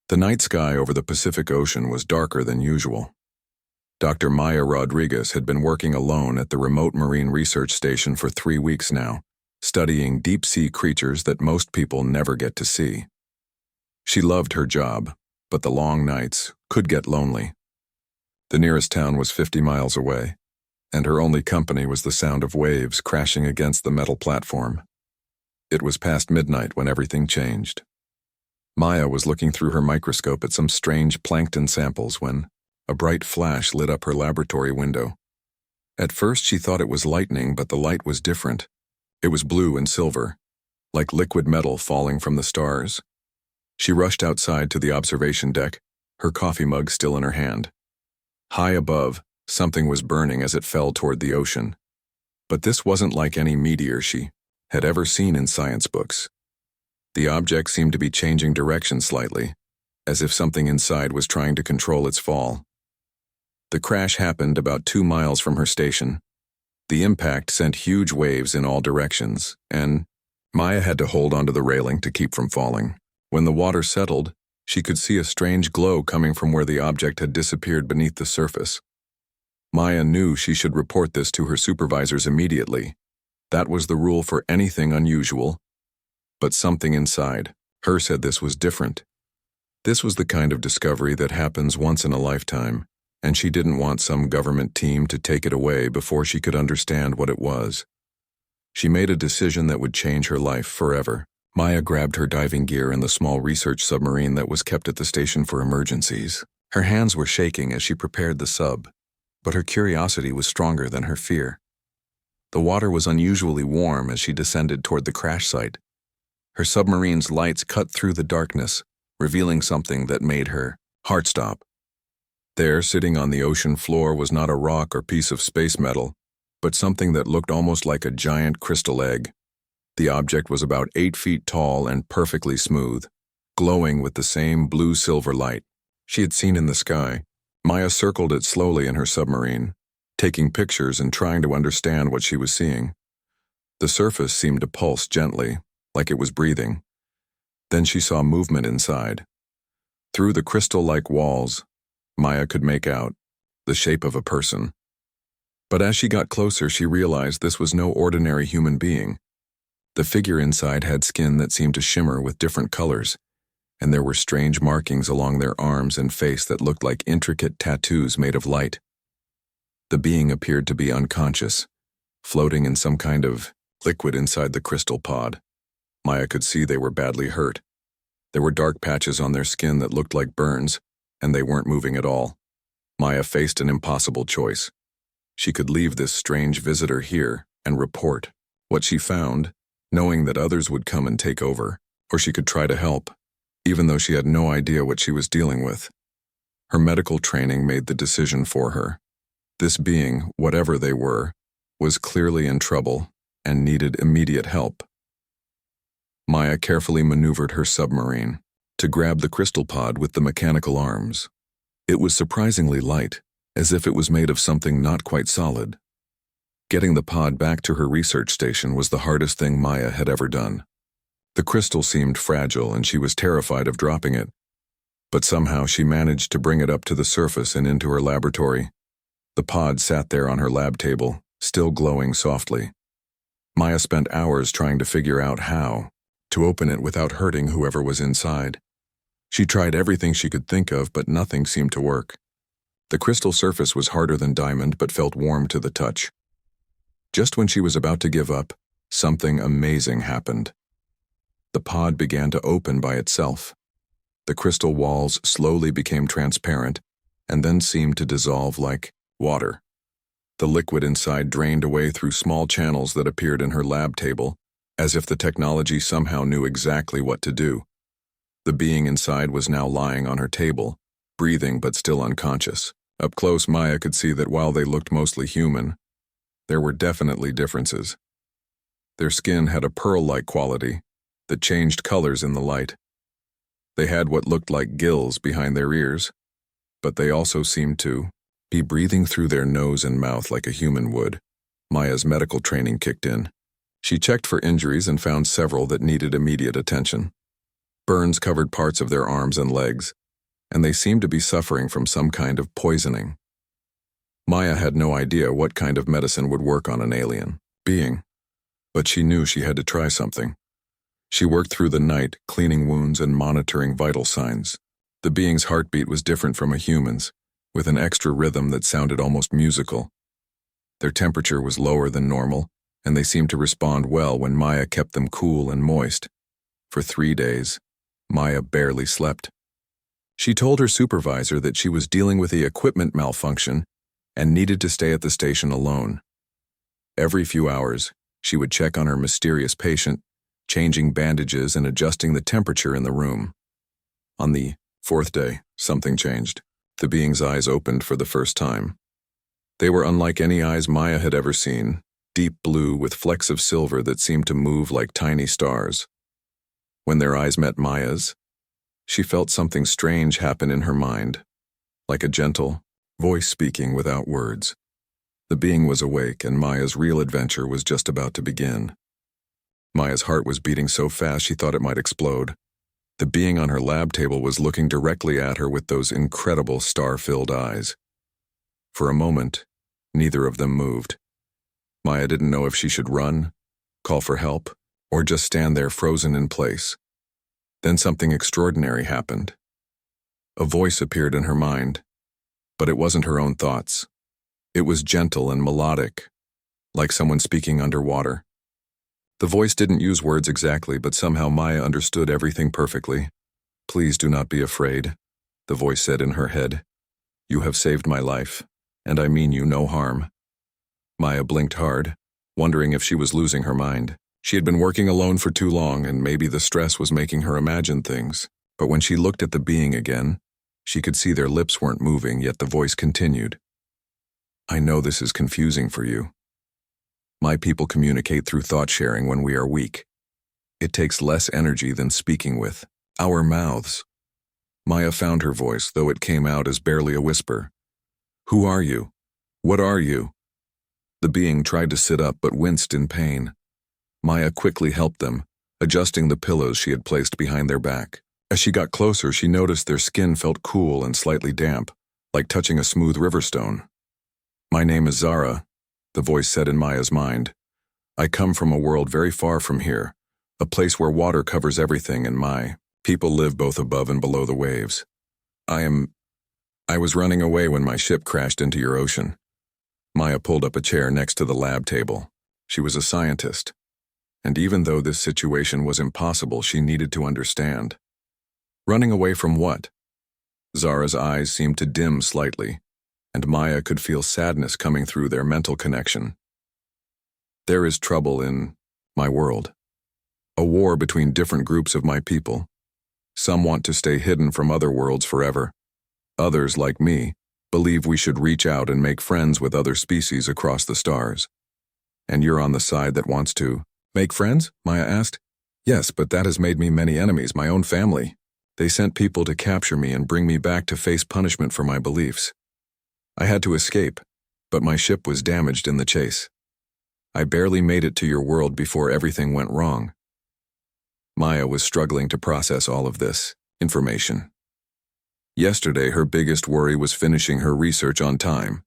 The night sky over the Pacific Ocean was darker than usual. Dr. Maya Rodriguez had been working alone at the remote marine research station for 3 weeks now, studying deep-sea creatures that most people never get to see. She loved her job, but the long nights could get lonely. The nearest town was 50 miles away, and her only company was the sound of waves crashing against the metal platform. It was past midnight when everything changed. Maya was looking through her microscope at some strange plankton samples when a bright flash lit up her laboratory window. At first she thought it was lightning, but the light was different. It was blue and silver, like liquid metal falling from the stars. She rushed outside to the observation deck, her coffee mug still in her hand. High above, something was burning as it fell toward the ocean. But this wasn't like any meteor she had ever seen in science books. The object seemed to be changing direction slightly, as if something inside was trying to control its fall. The crash happened about 2 miles from her station. The impact sent huge waves in all directions, and Maya had to hold onto the railing to keep from falling. When the water settled, she could see a strange glow coming from where the object had disappeared beneath the surface. Maya knew she should report this to her supervisors immediately. That was the rule for anything unusual. But something inside her said this was different. This was the kind of discovery that happens once in a lifetime, and she didn't want some government team to take it away before she could understand what it was. She made a decision that would change her life forever. Maya grabbed her diving gear and the small research submarine that was kept at the station for emergencies. Her hands were shaking as she prepared the sub, but her curiosity was stronger than her fear. The water was unusually warm as she descended toward the crash site. Her submarine's lights cut through the darkness, revealing something that made her heart stop. There, sitting on the ocean floor, was not a rock or piece of space metal, but something that looked almost like a giant crystal egg. The object was about 8 feet tall and perfectly smooth, glowing with the same blue-silver light she had seen in the sky. Maya circled it slowly in her submarine, taking pictures and trying to understand what she was seeing. The surface seemed to pulse gently, like it was breathing. Then she saw movement inside. Through the crystal-like walls, Maya could make out the shape of a person. But as she got closer, she realized this was no ordinary human being. The figure inside had skin that seemed to shimmer with different colors, and there were strange markings along their arms and face that looked like intricate tattoos made of light. The being appeared to be unconscious, floating in some kind of liquid inside the crystal pod. Maya could see they were badly hurt. There were dark patches on their skin that looked like burns, and they weren't moving at all. Maya faced an impossible choice. She could leave this strange visitor here and report what she found, knowing that others would come and take over, or she could try to help, even though she had no idea what she was dealing with. Her medical training made the decision for her. This being, whatever they were, was clearly in trouble and needed immediate help. Maya carefully maneuvered her submarine to grab the crystal pod with the mechanical arms. It was surprisingly light, as if it was made of something not quite solid. Getting the pod back to her research station was the hardest thing Maya had ever done. The crystal seemed fragile and she was terrified of dropping it, but somehow she managed to bring it up to the surface and into her laboratory. The pod sat there on her lab table, still glowing softly. Maya spent hours trying to figure out how to open it without hurting whoever was inside. She tried everything she could think of, but nothing seemed to work. The crystal surface was harder than diamond, but felt warm to the touch. Just when she was about to give up, something amazing happened. The pod began to open by itself. The crystal walls slowly became transparent and then seemed to dissolve like water. The liquid inside drained away through small channels that appeared in her lab table, as if the technology somehow knew exactly what to do. The being inside was now lying on her table, breathing but still unconscious. Up close, Maya could see that while they looked mostly human, there were definitely differences. Their skin had a pearl-like quality that changed colors in the light. They had what looked like gills behind their ears, but they also seemed to be breathing through their nose and mouth like a human would. Maya's medical training kicked in. She checked for injuries and found several that needed immediate attention. Burns covered parts of their arms and legs, and they seemed to be suffering from some kind of poisoning. Maya had no idea what kind of medicine would work on an alien being, but she knew she had to try something. She worked through the night, cleaning wounds and monitoring vital signs. The being's heartbeat was different from a human's, with an extra rhythm that sounded almost musical. Their temperature was lower than normal, and they seemed to respond well when Maya kept them cool and moist. For 3 days, Maya barely slept. She told her supervisor that she was dealing with the equipment malfunction and needed to stay at the station alone. Every few hours, she would check on her mysterious patient, changing bandages and adjusting the temperature in the room. On the 4th day, something changed. The being's eyes opened for the first time. They were unlike any eyes Maya had ever seen, deep blue with flecks of silver that seemed to move like tiny stars. When their eyes met Maya's, she felt something strange happen in her mind, like a gentle voice speaking without words. The being was awake, and Maya's real adventure was just about to begin. Maya's heart was beating so fast she thought it might explode. The being on her lab table was looking directly at her with those incredible star-filled eyes. For a moment, neither of them moved. Maya didn't know if she should run, call for help, or just stand there frozen in place. Then something extraordinary happened. A voice appeared in her mind, but it wasn't her own thoughts. It was gentle and melodic, like someone speaking underwater. The voice didn't use words exactly, but somehow Maya understood everything perfectly. "Please do not be afraid," the voice said in her head. "You have saved my life, and I mean you no harm." Maya blinked hard, wondering if she was losing her mind. She had been working alone for too long, and maybe the stress was making her imagine things. But when she looked at the being again, she could see their lips weren't moving, yet the voice continued. "I know this is confusing for you. My people communicate through thought sharing when we are weak. It takes less energy than speaking with our mouths." Maya found her voice, though it came out as barely a whisper. "Who are you? What are you?" The being tried to sit up but winced in pain. Maya quickly helped them, adjusting the pillows she had placed behind their back. As she got closer, she noticed their skin felt cool and slightly damp, like touching a smooth riverstone. "My name is Zara," the voice said in Maya's mind. "I come from a world very far from here, a place where water covers everything, and my people live both above and below the waves. I was running away when my ship crashed into your ocean." Maya pulled up a chair next to the lab table. She was a scientist, and even though this situation was impossible, she needed to understand. Running away from what? Zara's eyes seemed to dim slightly, and Maya could feel sadness coming through their mental connection. "There is trouble in my world. A war between different groups of my people. Some want to stay hidden from other worlds forever. Others, like me, believe we should reach out and make friends with other species across the stars. And you're on the side that wants to make friends?" Maya asked. "Yes, but that has made me many enemies, my own family. They sent people to capture me and bring me back to face punishment for my beliefs. I had to escape, but my ship was damaged in the chase. I barely made it to your world before everything went wrong." Maya was struggling to process all of this information. Yesterday, her biggest worry was finishing her research on time.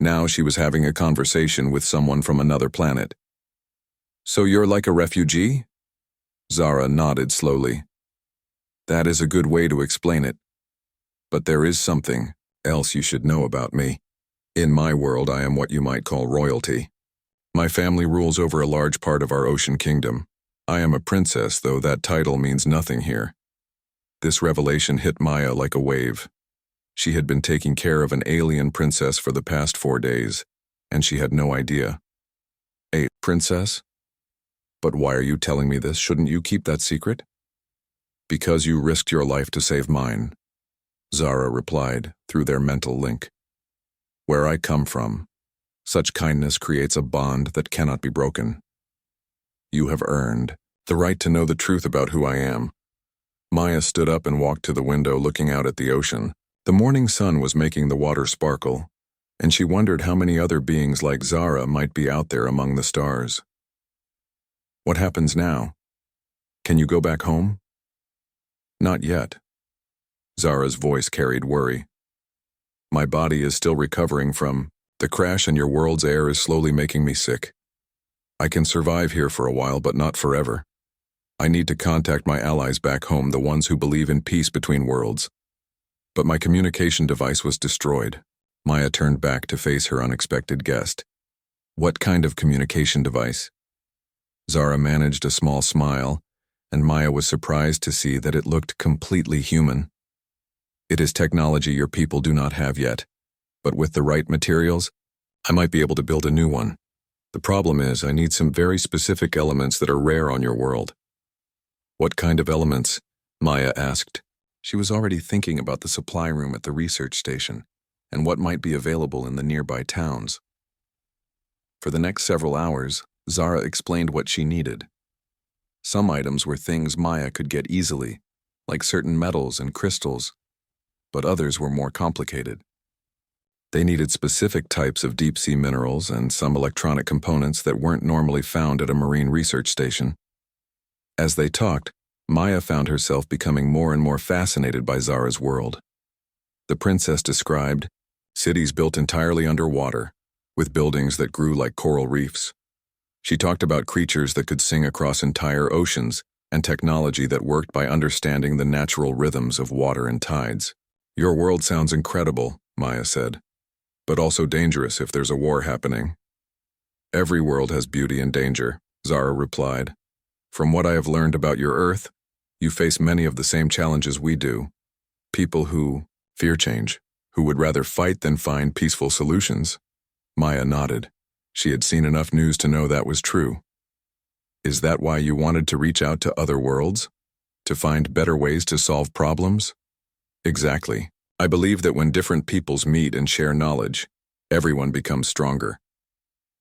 Now she was having a conversation with someone from another planet. "So you're like a refugee?" Zara nodded slowly. "That is a good way to explain it. But there is something else you should know about me. In my world, I am what you might call royalty. My family rules over a large part of our ocean kingdom. I am a princess, though that title means nothing here." This revelation hit Maya like a wave. She had been taking care of an alien princess for the past 4 days, and she had no idea. "A princess? But why are you telling me this? Shouldn't you keep that secret?" "Because you risked your life to save mine," Zara replied through their mental link. "Where I come from, such kindness creates a bond that cannot be broken. You have earned the right to know the truth about who I am." Maya stood up and walked to the window, looking out at the ocean. The morning sun was making the water sparkle, and she wondered how many other beings like Zara might be out there among the stars. "What happens now? Can you go back home?" Not yet. Zara's voice carried worry. My body is still recovering from the crash, and your world's air is slowly making me sick. I can survive here for a while, but not forever. I need to contact my allies back home, the ones who believe in peace between worlds. But my communication device was destroyed. Maya turned back to face her unexpected guest. What kind of communication device? Zara managed a small smile, and Maya was surprised to see that it looked completely human. It is technology your people do not have yet, but with the right materials, I might be able to build a new one. The problem is, I need some very specific elements that are rare on your world. What kind of elements? Maya asked. She was already thinking about the supply room at the research station and what might be available in the nearby towns. For the next several hours, Zara explained what she needed. Some items were things Maya could get easily, like certain metals and crystals, but others were more complicated. They needed specific types of deep-sea minerals and some electronic components that weren't normally found at a marine research station. As they talked, Maya found herself becoming more and more fascinated by Zara's world. The princess described cities built entirely underwater, with buildings that grew like coral reefs. She talked about creatures that could sing across entire oceans and technology that worked by understanding the natural rhythms of water and tides. Your world sounds incredible, Maya said, but also dangerous if there's a war happening. Every world has beauty and danger, Zara replied. From what I have learned about your Earth, you face many of the same challenges we do. People who fear change, who would rather fight than find peaceful solutions. Maya nodded. She had seen enough news to know that was true. Is that why you wanted to reach out to other worlds? To find better ways to solve problems? Exactly. I believe that when different peoples meet and share knowledge, everyone becomes stronger.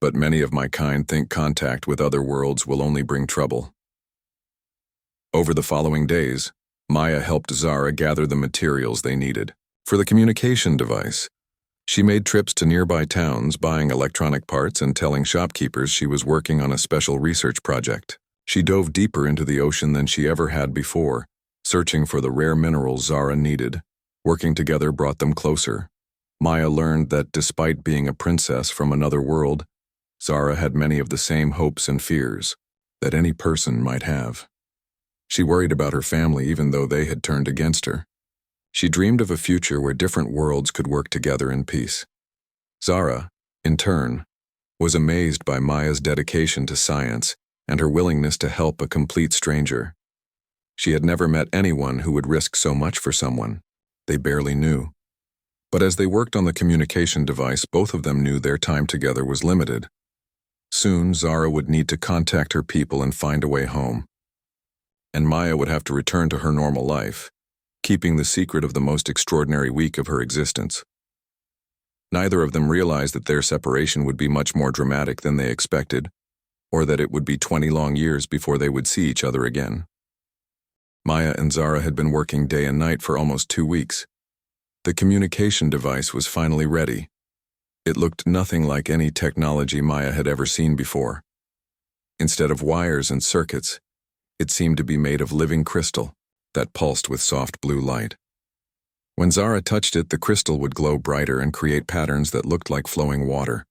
But many of my kind think contact with other worlds will only bring trouble. Over the following days, Maya helped Zara gather the materials they needed. For the communication device, she made trips to nearby towns, buying electronic parts and telling shopkeepers she was working on a special research project. She dove deeper into the ocean than she ever had before, searching for the rare minerals Zara needed. Working together brought them closer. Maya learned that despite being a princess from another world, Zara had many of the same hopes and fears that any person might have. She worried about her family even though they had turned against her. She dreamed of a future where different worlds could work together in peace. Zara, in turn, was amazed by Maya's dedication to science and her willingness to help a complete stranger. She had never met anyone who would risk so much for someone they barely knew. But as they worked on the communication device, both of them knew their time together was limited. Soon, Zara would need to contact her people and find a way home. And Maya would have to return to her normal life, keeping the secret of the most extraordinary week of her existence. Neither of them realized that their separation would be much more dramatic than they expected, or that it would be 20 long years before they would see each other again. Maya and Zara had been working day and night for almost 2 weeks. The communication device was finally ready. It looked nothing like any technology Maya had ever seen before. Instead of wires and circuits, it seemed to be made of living crystal that pulsed with soft blue light. When Zara touched it, the crystal would glow brighter and create patterns that looked like flowing water.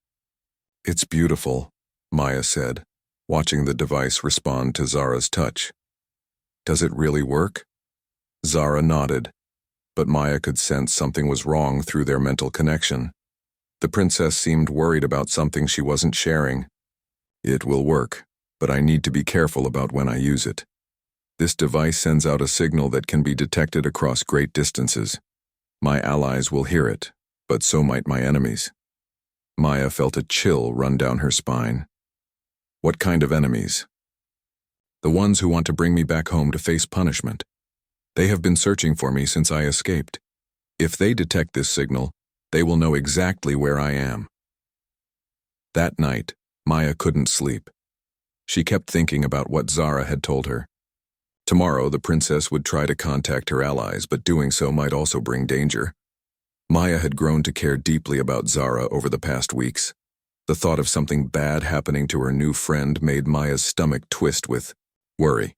"It's beautiful," Maya said, watching the device respond to Zara's touch. "Does it really work?" Zara nodded, but Maya could sense something was wrong through their mental connection. The princess seemed worried about something she wasn't sharing. "It will work, but I need to be careful about when I use it. This device sends out a signal that can be detected across great distances. My allies will hear it, but so might my enemies." Maya felt a chill run down her spine. "What kind of enemies?" "The ones who want to bring me back home to face punishment. They have been searching for me since I escaped. If they detect this signal, they will know exactly where I am." That night, Maya couldn't sleep. She kept thinking about what Zara had told her. Tomorrow, the princess would try to contact her allies, but doing so might also bring danger. Maya had grown to care deeply about Zara over the past weeks. The thought of something bad happening to her new friend made Maya's stomach twist with worry.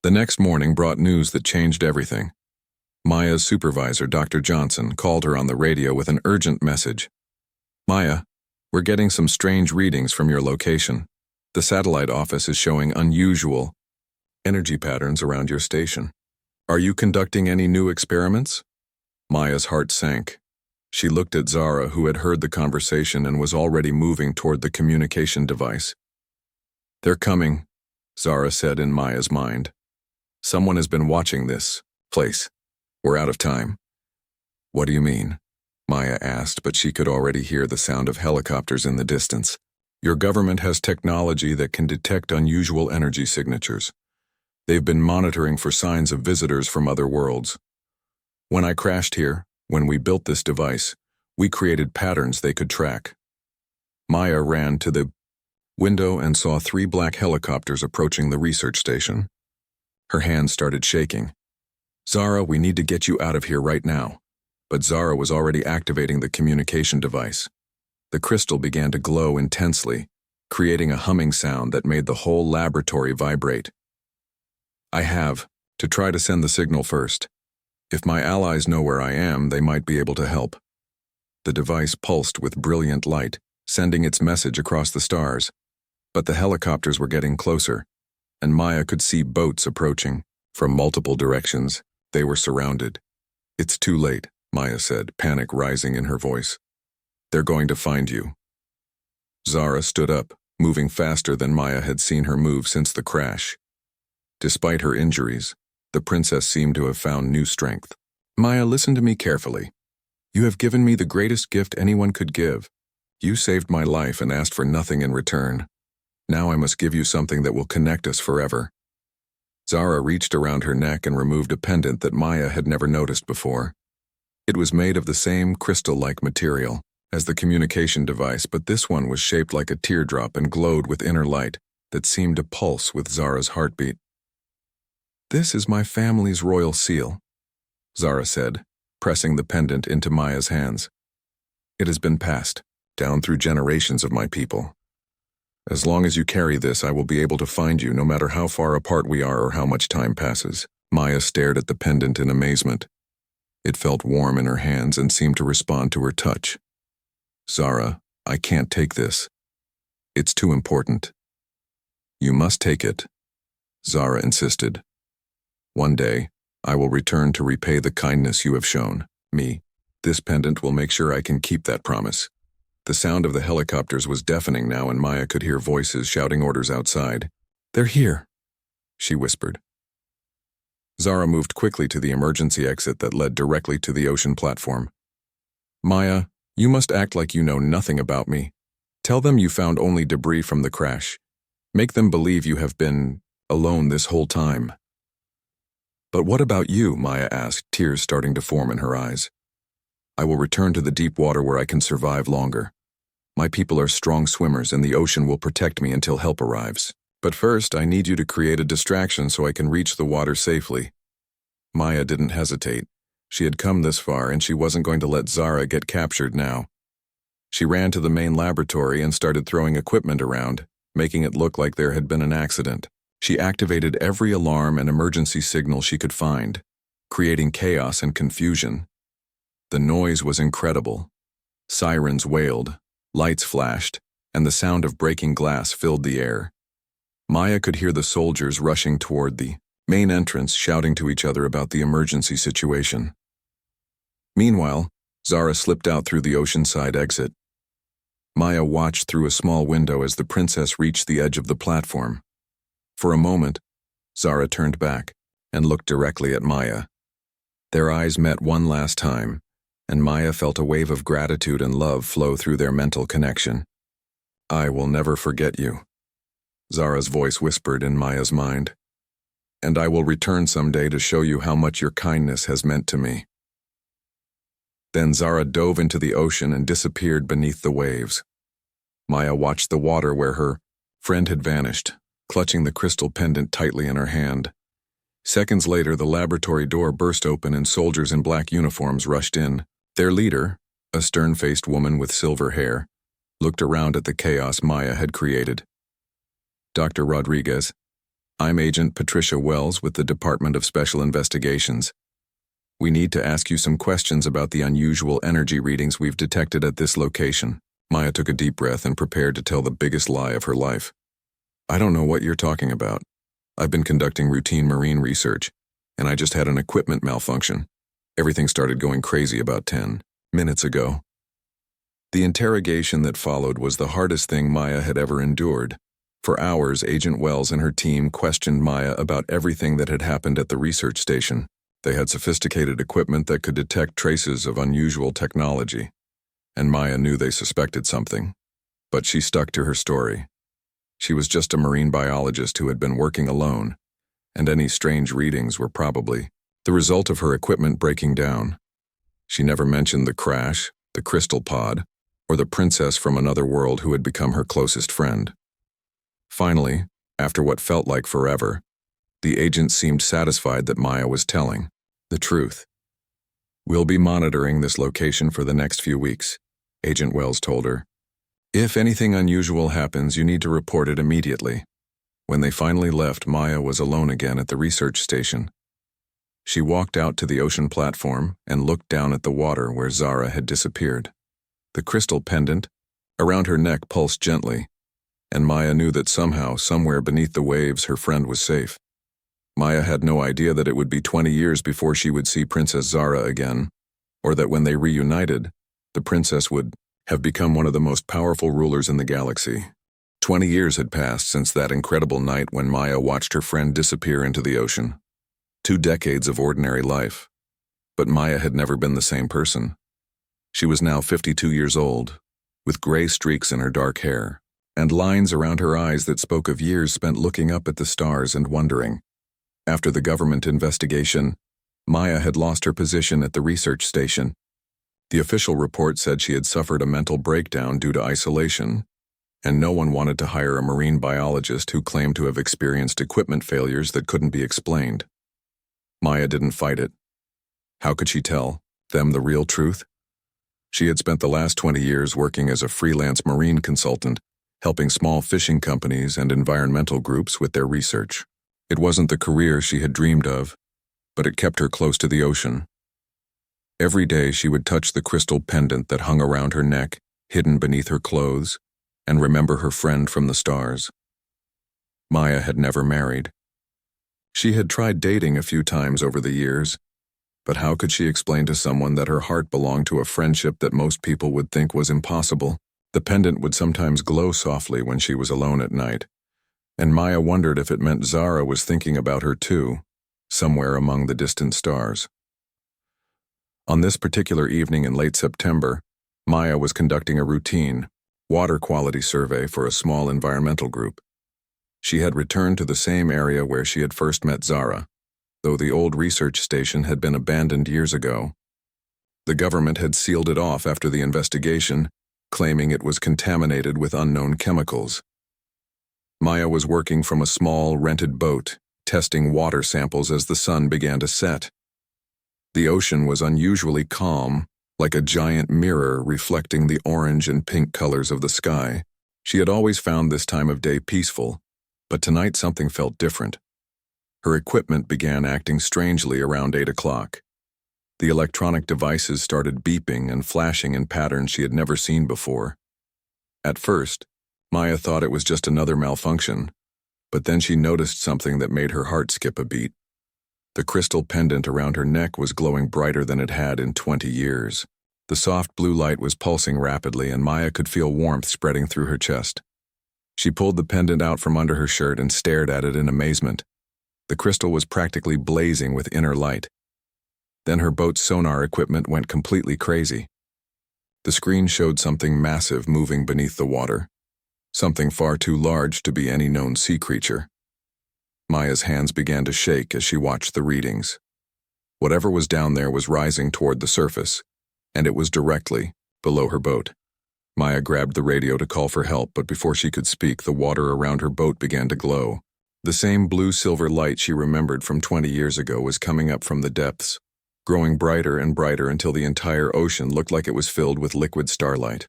The next morning brought news that changed everything. Maya's supervisor, Dr. Johnson, called her on the radio with an urgent message. Maya, we're getting some strange readings from your location. The satellite office is showing unusual energy patterns around your station. Are you conducting any new experiments? Maya's heart sank. She looked at Zara, who had heard the conversation and was already moving toward the communication device. They're coming, Zara said in Maya's mind. Someone has been watching this place. We're out of time. What do you mean? Maya asked, but she could already hear the sound of helicopters in the distance. Your government has technology that can detect unusual energy signatures. They've been monitoring for signs of visitors from other worlds. When I crashed here, when we built this device, we created patterns they could track. Maya ran to the window and saw 3 black helicopters approaching the research station. Her hands started shaking. Zara, we need to get you out of here right now. But Zara was already activating the communication device. The crystal began to glow intensely, creating a humming sound that made the whole laboratory vibrate. I have to try to send the signal first. If my allies know where I am, they might be able to help. The device pulsed with brilliant light, sending its message across the stars. But the helicopters were getting closer, and Maya could see boats approaching. From multiple directions, they were surrounded. It's too late, Maya said, panic rising in her voice. They're going to find you. Zara stood up, moving faster than Maya had seen her move since the crash. Despite her injuries, the princess seemed to have found new strength. Maya, listen to me carefully. You have given me the greatest gift anyone could give. You saved my life and asked for nothing in return. Now I must give you something that will connect us forever. Zara reached around her neck and removed a pendant that Maya had never noticed before. It was made of the same crystal-like material as the communication device, but this one was shaped like a teardrop and glowed with inner light that seemed to pulse with Zara's heartbeat. This is my family's royal seal, Zara said, pressing the pendant into Maya's hands. It has been passed down through generations of my people. As long as you carry this, I will be able to find you no matter how far apart we are or how much time passes. Maya stared at the pendant in amazement. It felt warm in her hands and seemed to respond to her touch. Zara, I can't take this. It's too important. You must take it, Zara insisted. One day, I will return to repay the kindness you have shown me. This pendant will make sure I can keep that promise. The sound of the helicopters was deafening now, and Maya could hear voices shouting orders outside. They're here, she whispered. Zara moved quickly to the emergency exit that led directly to the ocean platform. Maya, you must act like you know nothing about me. Tell them you found only debris from the crash. Make them believe you have been alone this whole time. But what about you? Maya asked, tears starting to form in her eyes. I will return to the deep water where I can survive longer. My people are strong swimmers, and the ocean will protect me until help arrives. But first, I need you to create a distraction so I can reach the water safely. Maya didn't hesitate. She had come this far, and she wasn't going to let Zara get captured now. She ran to the main laboratory and started throwing equipment around, making it look like there had been an accident. She activated every alarm and emergency signal she could find, creating chaos and confusion. The noise was incredible. Sirens wailed, lights flashed, and the sound of breaking glass filled the air. Maya could hear the soldiers rushing toward the main entrance, shouting to each other about the emergency situation. Meanwhile, Zara slipped out through the oceanside exit. Maya watched through a small window as the princess reached the edge of the platform. For a moment, Zara turned back and looked directly at Maya. Their eyes met one last time, and Maya felt a wave of gratitude and love flow through their mental connection. I will never forget you, Zara's voice whispered in Maya's mind. And I will return someday to show you how much your kindness has meant to me. Then Zara dove into the ocean and disappeared beneath the waves. Maya watched the water where her friend had vanished, clutching the crystal pendant tightly in her hand. Seconds later, the laboratory door burst open and soldiers in black uniforms rushed in. Their leader, a stern-faced woman with silver hair, looked around at the chaos Maya had created. Dr. Rodriguez, I'm Agent Patricia Wells with the Department of Special Investigations. We need to ask you some questions about the unusual energy readings we've detected at this location. Maya took a deep breath and prepared to tell the biggest lie of her life. I don't know what you're talking about. I've been conducting routine marine research, and I just had an equipment malfunction. Everything started going crazy about 10 minutes ago. The interrogation that followed was the hardest thing Maya had ever endured. For hours, Agent Wells and her team questioned Maya about everything that had happened at the research station. They had sophisticated equipment that could detect traces of unusual technology, and Maya knew they suspected something. But she stuck to her story. She was just a marine biologist who had been working alone, and any strange readings were probably the result of her equipment breaking down. She never mentioned the crash, the crystal pod, or the princess from another world who had become her closest friend. Finally, after what felt like forever, the agent seemed satisfied that Maya was telling the truth. We'll be monitoring this location for the next few weeks, Agent Wells told her. If anything unusual happens, you need to report it immediately. When they finally left, Maya was alone again at the research station. She walked out to the ocean platform and looked down at the water where Zara had disappeared. The crystal pendant around her neck pulsed gently, and Maya knew that somehow, somewhere beneath the waves, her friend was safe. Maya had no idea that it would be 20 years before she would see Princess Zara again, or that when they reunited, the princess would have become one of the most powerful rulers in the galaxy. 20 years had passed since that incredible night when Maya watched her friend disappear into the ocean. 2 decades of ordinary life. But Maya had never been the same person. She was now 52 years old, with gray streaks in her dark hair, and lines around her eyes that spoke of years spent looking up at the stars and wondering. After the government investigation, Maya had lost her position at the research station. The official report said she had suffered a mental breakdown due to isolation, and no one wanted to hire a marine biologist who claimed to have experienced equipment failures that couldn't be explained. Maya didn't fight it. How could she tell them the real truth? She had spent the last 20 years working as a freelance marine consultant, helping small fishing companies and environmental groups with their research. It wasn't the career she had dreamed of, but it kept her close to the ocean. Every day she would touch the crystal pendant that hung around her neck, hidden beneath her clothes, and remember her friend from the stars. Maya had never married. She had tried dating a few times over the years, but how could she explain to someone that her heart belonged to a friendship that most people would think was impossible? The pendant would sometimes glow softly when she was alone at night, and Maya wondered if it meant Zara was thinking about her too, somewhere among the distant stars. On this particular evening in late September, Maya was conducting a routine water quality survey for a small environmental group. She had returned to the same area where she had first met Zara, though the old research station had been abandoned years ago. The government had sealed it off after the investigation, claiming it was contaminated with unknown chemicals. Maya was working from a small, rented boat, testing water samples as the sun began to set. The ocean was unusually calm, like a giant mirror reflecting the orange and pink colors of the sky. She had always found this time of day peaceful, but tonight something felt different. Her equipment began acting strangely around 8 o'clock. The electronic devices started beeping and flashing in patterns she had never seen before. At first, Maya thought it was just another malfunction, but then she noticed something that made her heart skip a beat. The crystal pendant around her neck was glowing brighter than it had in 20 years. The soft blue light was pulsing rapidly, and Maya could feel warmth spreading through her chest. She pulled the pendant out from under her shirt and stared at it in amazement. The crystal was practically blazing with inner light. Then her boat's sonar equipment went completely crazy. The screen showed something massive moving beneath the water, something far too large to be any known sea creature. Maya's hands began to shake as she watched the readings. Whatever was down there was rising toward the surface, and it was directly below her boat. Maya grabbed the radio to call for help, but before she could speak, the water around her boat began to glow. The same blue-silver light she remembered from 20 years ago was coming up from the depths, growing brighter and brighter until the entire ocean looked like it was filled with liquid starlight.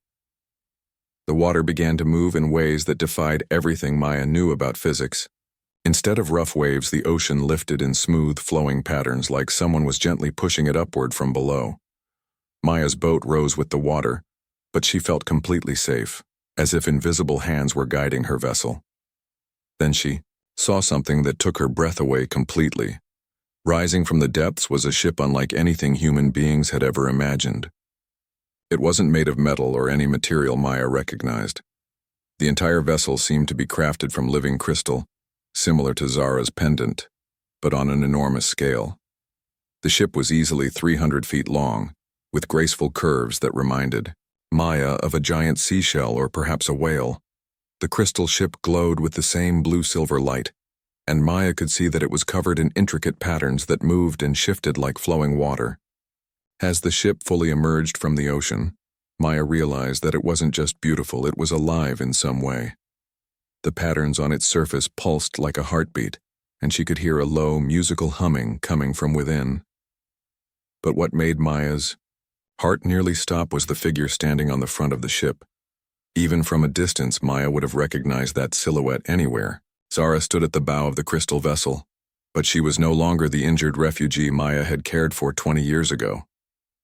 The water began to move in ways that defied everything Maya knew about physics. Instead of rough waves, the ocean lifted in smooth, flowing patterns like someone was gently pushing it upward from below. Maya's boat rose with the water, but she felt completely safe, as if invisible hands were guiding her vessel. Then she saw something that took her breath away completely. Rising from the depths was a ship unlike anything human beings had ever imagined. It wasn't made of metal or any material Maya recognized. The entire vessel seemed to be crafted from living crystal, similar to Zara's pendant, but on an enormous scale. The ship was easily 300 feet long, with graceful curves that reminded Maya of a giant seashell or perhaps a whale. The crystal ship glowed with the same blue-silver light, and Maya could see that it was covered in intricate patterns that moved and shifted like flowing water. As the ship fully emerged from the ocean, Maya realized that it wasn't just beautiful, it was alive in some way. The patterns on its surface pulsed like a heartbeat, and she could hear a low, musical humming coming from within. But what made Maya's heart nearly stop was the figure standing on the front of the ship. Even from a distance, Maya would have recognized that silhouette anywhere. Zara stood at the bow of the crystal vessel, but she was no longer the injured refugee Maya had cared for 20 years ago.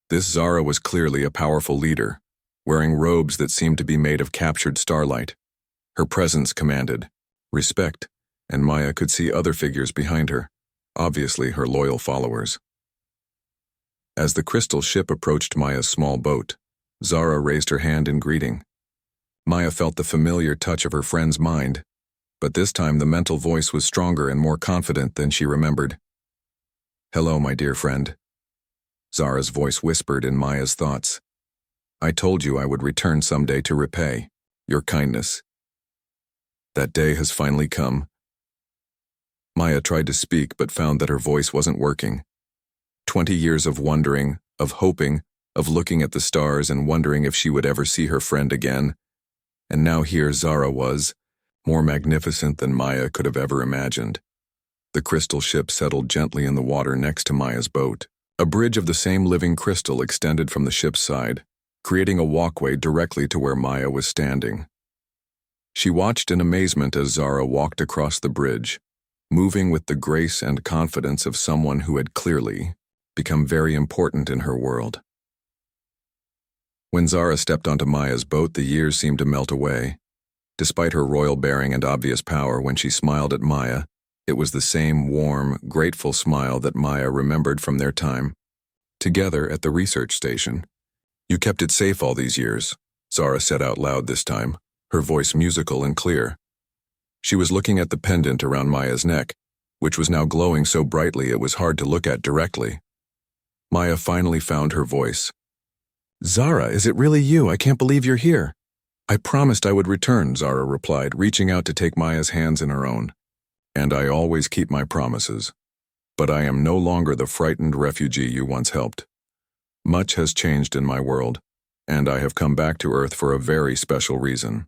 This Zara was clearly a powerful leader, wearing robes that seemed to be made of captured starlight. Her presence commanded respect, and Maya could see other figures behind her, obviously her loyal followers. As the crystal ship approached Maya's small boat, Zara raised her hand in greeting. Maya felt the familiar touch of her friend's mind, but this time the mental voice was stronger and more confident than she remembered. "Hello, my dear friend." Zara's voice whispered in Maya's thoughts. "I told you I would return someday to repay your kindness. That day has finally come." Maya tried to speak but found that her voice wasn't working. 20 years of wondering, of hoping, of looking at the stars and wondering if she would ever see her friend again. And now here Zara was, more magnificent than Maya could have ever imagined. The crystal ship settled gently in the water next to Maya's boat. A bridge of the same living crystal extended from the ship's side, creating a walkway directly to where Maya was standing. She watched in amazement as Zara walked across the bridge, moving with the grace and confidence of someone who had clearly become very important in her world. When Zara stepped onto Maya's boat, the years seemed to melt away. Despite her royal bearing and obvious power, when she smiled at Maya, it was the same warm, grateful smile that Maya remembered from their time together at the research station. "You kept it safe all these years," Zara said out loud this time, her voice musical and clear. She was looking at the pendant around Maya's neck, which was now glowing so brightly it was hard to look at directly. Maya finally found her voice. "Zara, is it really you? I can't believe you're here." "I promised I would return," Zara replied, reaching out to take Maya's hands in her own. "And I always keep my promises. But I am no longer the frightened refugee you once helped. Much has changed in my world, and I have come back to Earth for a very special reason."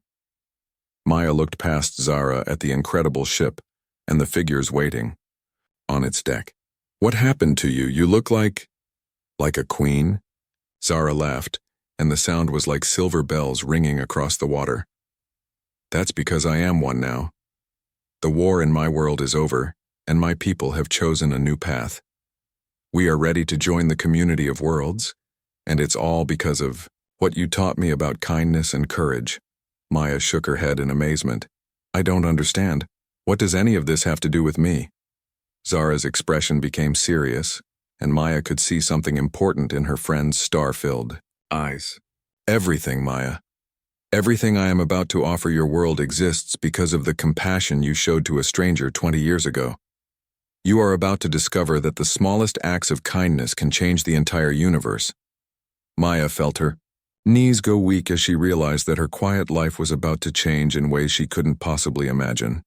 Maya looked past Zara at the incredible ship and the figures waiting on its deck. "What happened to you? You look like a queen?" Zara laughed, and the sound was like silver bells ringing across the water. "That's because I am one now. The war in my world is over, and my people have chosen a new path. We are ready to join the community of worlds, and it's all because of what you taught me about kindness and courage." Maya shook her head in amazement. "I don't understand. What does any of this have to do with me?" Zara's expression became serious, and Maya could see something important in her friend's star-filled eyes. "Everything, Maya. Everything I am about to offer your world exists because of the compassion you showed to a stranger 20 years ago. You are about to discover that the smallest acts of kindness can change the entire universe." Maya felt her knees go weak as she realized that her quiet life was about to change in ways she couldn't possibly imagine.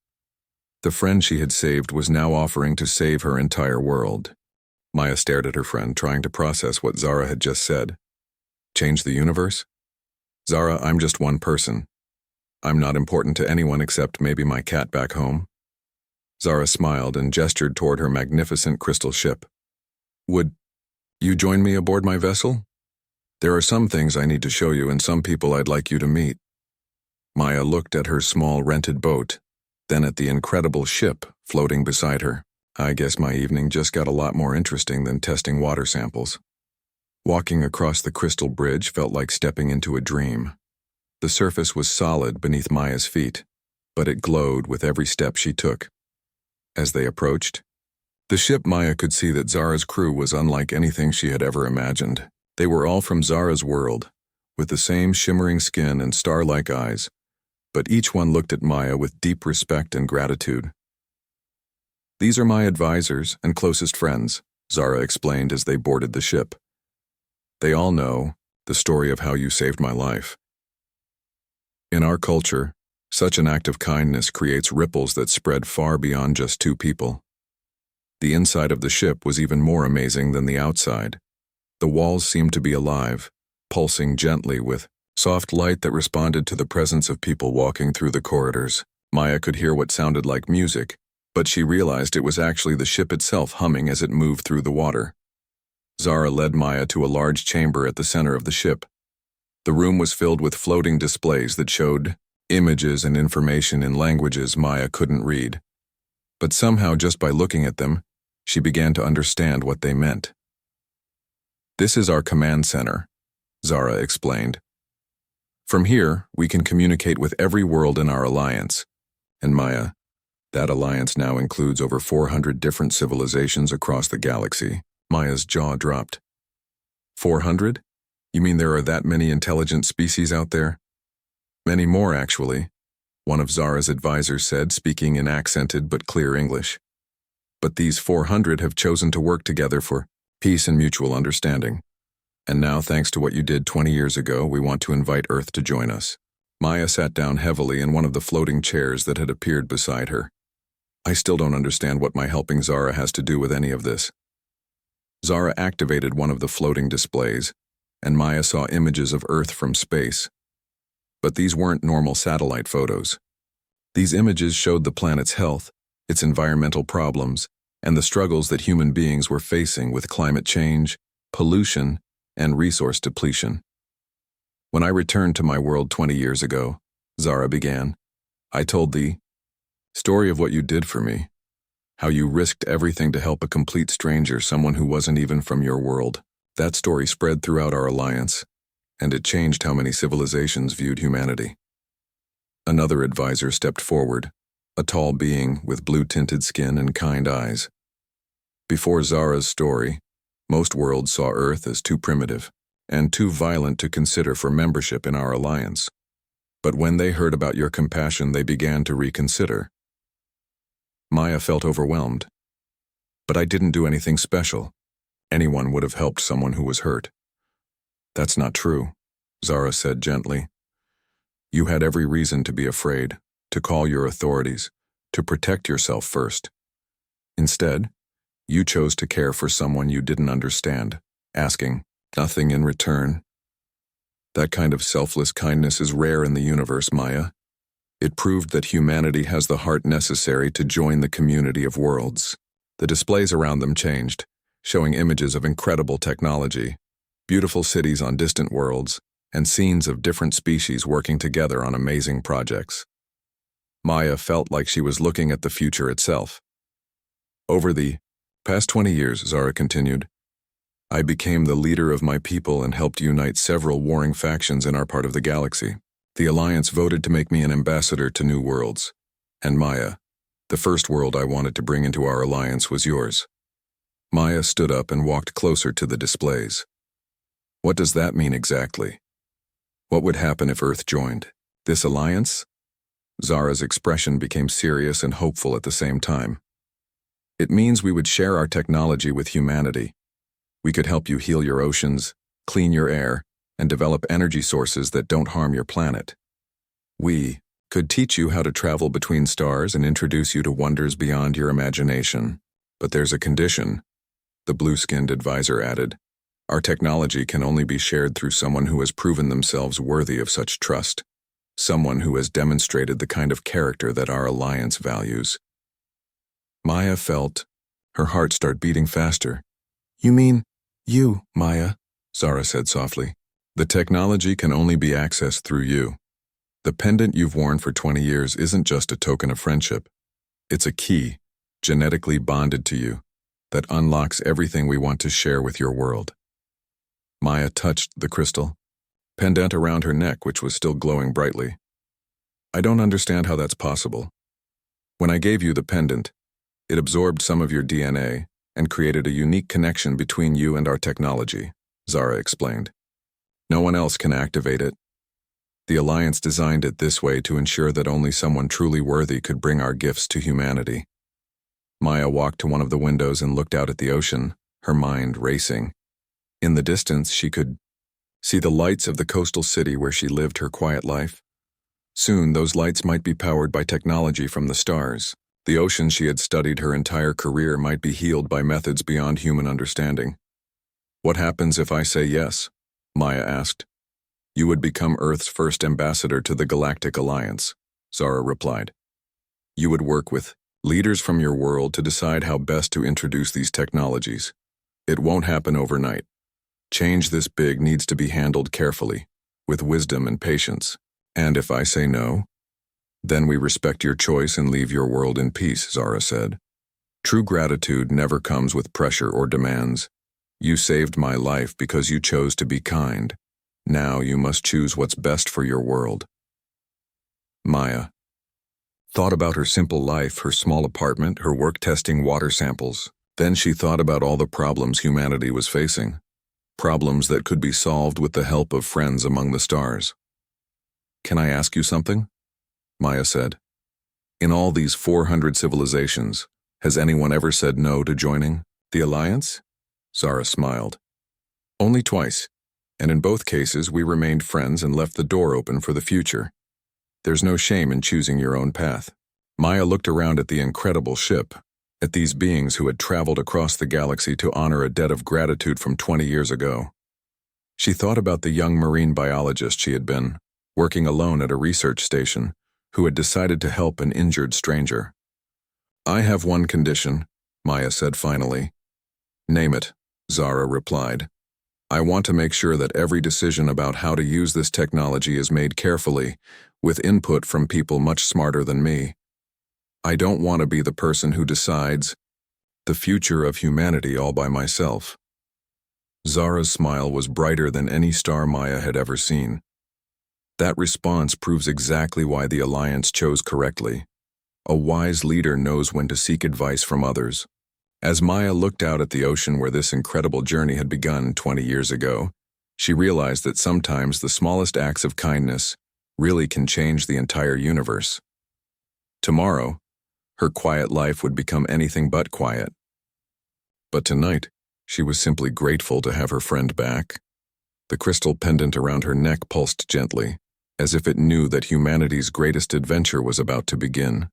The friend she had saved was now offering to save her entire world. Maya stared at her friend, trying to process what Zara had just said. Change the universe? "Zara, I'm just one person. I'm not important to anyone except maybe my cat back home." Zara smiled and gestured toward her magnificent crystal ship. "Would you join me aboard my vessel? There are some things I need to show you and some people I'd like you to meet." Maya looked at her small rented boat, then at the incredible ship floating beside her. I guess my evening just got a lot more interesting than testing water samples. Walking across the crystal bridge felt like stepping into a dream. The surface was solid beneath Maya's feet, but it glowed with every step she took. As they approached the ship, Maya could see that Zara's crew was unlike anything she had ever imagined. They were all from Zara's world, with the same shimmering skin and star-like eyes, but each one looked at Maya with deep respect and gratitude. "These are my advisors and closest friends," Zara explained as they boarded the ship. "They all know the story of how you saved my life. In our culture, such an act of kindness creates ripples that spread far beyond just two people." The inside of the ship was even more amazing than the outside. The walls seemed to be alive, pulsing gently with soft light that responded to the presence of people walking through the corridors. Maya could hear what sounded like music, but she realized it was actually the ship itself humming as it moved through the water. Zara led Maya to a large chamber at the center of the ship. The room was filled with floating displays that showed images and information in languages Maya couldn't read. But somehow, just by looking at them, she began to understand what they meant. "This is our command center," Zara explained. "From here, we can communicate with every world in our alliance." And Maya, that alliance now includes over 400 different civilizations across the galaxy. Maya's jaw dropped. 400? You mean there are that many intelligent species out there? "Many more, actually," one of Zara's advisors said, speaking in accented but clear English. "But these 400 have chosen to work together for peace and mutual understanding. And now, thanks to what you did 20 years ago, we want to invite Earth to join us." Maya sat down heavily in one of the floating chairs that had appeared beside her. "I still don't understand what my helping Zara has to do with any of this." Zara activated one of the floating displays, and Maya saw images of Earth from space. But these weren't normal satellite photos. These images showed the planet's health, its environmental problems, and the struggles that human beings were facing with climate change, pollution, and resource depletion. "When I returned to my world 20 years ago," Zara began, "I told the story of what you did for me, how you risked everything to help a complete stranger, someone who wasn't even from your world. That story spread throughout our alliance, and it changed how many civilizations viewed humanity." Another advisor stepped forward, a tall being with blue-tinted skin and kind eyes. Before Zara's story, most worlds saw Earth as too primitive and too violent to consider for membership in our alliance. But when they heard about your compassion, they began to reconsider. Maya felt overwhelmed. "But I didn't do anything special. Anyone would have helped someone who was hurt." "That's not true," Zara said gently. "You had every reason to be afraid, to call your authorities, to protect yourself first. Instead, you chose to care for someone you didn't understand, asking nothing in return. That kind of selfless kindness is rare in the universe, Maya. It proved that humanity has the heart necessary to join the community of worlds." The displays around them changed, showing images of incredible technology, beautiful cities on distant worlds, and scenes of different species working together on amazing projects. Maya felt like she was looking at the future itself. "Over the past 20 years," Zara continued, "I became the leader of my people and helped unite several warring factions in our part of the galaxy. The Alliance voted to make me an ambassador to new worlds. And Maya, the first world I wanted to bring into our alliance was yours." Maya stood up and walked closer to the displays. "What does that mean exactly? What would happen if Earth joined this alliance?" Zara's expression became serious and hopeful at the same time. "It means we would share our technology with humanity. We could help you heal your oceans, clean your air, and develop energy sources that don't harm your planet. We could teach you how to travel between stars and introduce you to wonders beyond your imagination. But there's a condition," the blue-skinned advisor added. "Our technology can only be shared through someone who has proven themselves worthy of such trust, someone who has demonstrated the kind of character that our alliance values." Maya felt her heart start beating faster. "You mean you, Maya?" Zara said softly. "The technology can only be accessed through you. The pendant you've worn for 20 years isn't just a token of friendship. It's a key, genetically bonded to you, that unlocks everything we want to share with your world. Maya touched the crystal, pendant around her neck which was still glowing brightly. I don't understand how that's possible. When I gave you the pendant, it absorbed some of your DNA and created a unique connection between you and our technology, Zara explained. No one else can activate it. The Alliance designed it this way to ensure that only someone truly worthy could bring our gifts to humanity. Maya walked to one of the windows and looked out at the ocean, her mind racing. In the distance, she could see the lights of the coastal city where she lived her quiet life. Soon, those lights might be powered by technology from the stars. The ocean she had studied her entire career might be healed by methods beyond human understanding. What happens if I say yes? Maya asked. You would become Earth's first ambassador to the Galactic Alliance, Zara replied. You would work with leaders from your world to decide how best to introduce these technologies. It won't happen overnight. Change this big needs to be handled carefully, with wisdom and patience. And if I say no, then we respect your choice and leave your world in peace, Zara said. True gratitude never comes with pressure or demands. You saved my life because you chose to be kind. Now you must choose what's best for your world. Maya thought about her simple life, her small apartment, her work testing water samples. Then she thought about all the problems humanity was facing. Problems that could be solved with the help of friends among the stars. Can I ask you something? Maya said. In all these 400 civilizations, has anyone ever said no to joining the Alliance? Zara smiled. Only twice, and in both cases we remained friends and left the door open for the future. There's no shame in choosing your own path. Maya looked around at the incredible ship, at these beings who had traveled across the galaxy to honor a debt of gratitude from 20 years ago. She thought about the young marine biologist she had been, working alone at a research station, who had decided to help an injured stranger. I have one condition, Maya said finally. Name it, Zara replied. I want to make sure that every decision about how to use this technology is made carefully, with input from people much smarter than me. I don't want to be the person who decides the future of humanity all by myself. Zara's smile was brighter than any star Maya had ever seen. That response proves exactly why the Alliance chose correctly. A wise leader knows when to seek advice from others. As Maya looked out at the ocean where this incredible journey had begun 20 years ago, she realized that sometimes the smallest acts of kindness really can change the entire universe. Tomorrow, her quiet life would become anything but quiet. But tonight, she was simply grateful to have her friend back. The crystal pendant around her neck pulsed gently, as if it knew that humanity's greatest adventure was about to begin.